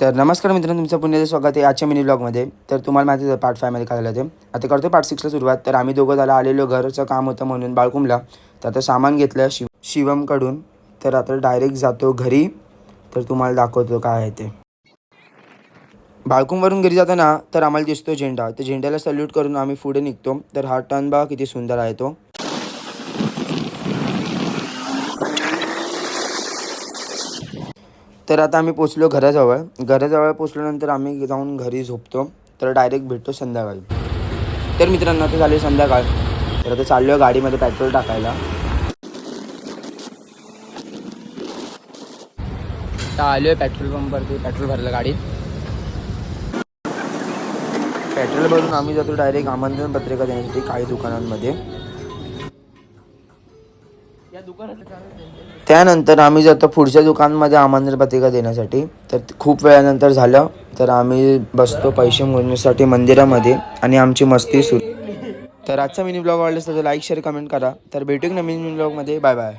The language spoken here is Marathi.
तर नमस्कार मित्रांनो, तुमचं पुन्हा स्वागत आहे आजच्या मिनी ब्लॉगमध्ये. तर तुम्हाला माहिती आहे पार्ट 5 मध्ये काय झालं ते. आता करतो पार्ट 6 ला सुरुवात. तर आम्ही दोघं झाला आलेलो, घरचं काम होतं म्हणून बाळकुंबला. तर आता सामान घेतलं शिवमकडून. तर आता डायरेक्ट जातो घरी. तर तुम्हाला दाखवतो काय आहे ते. बाळकुंबवरून घरी जाताना तर आम्हाला दिसतो झेंडा. तर झेंड्याला सल्यूट करून आम्ही पुढे निघतो. तर हा टर्न बघा किती सुंदर आहे तो. तर आता आम्ही पोचलो घराजवळ पोचल्यानंतर आम्ही जाऊन घरी झोपतो. तर डायरेक्ट भेटतो संध्याकाळी. तर मित्रांनो आता झाली संध्याकाळ. तर आता चाललो गाडीमध्ये पेट्रोल टाकायला. आता आलो आहे पेट्रोल पंपवरती, पेट्रोल भरलं गाडीत. पेट्रोल भरून आम्ही जातो डायरेक्ट आमंत्रण पत्रिका देण्यासाठी काही दुकानांमध्ये. त्यानंतर आम्ही जातो पुढच्या दुकानमध्ये आमंत्रण पत्रिका देण्यासाठी. तर खूप वेळानंतर झालं. तर आम्ही बसतो पैसे मोजण्यासाठी मंदिरामध्ये आणि आमची मस्ती सुरू. तर आजचा मिनी ब्लॉग आवडला तर लाईक शेअर कमेंट करा. तर भेटू नवीन मिनी ब्लॉगमध्ये. Bye bye.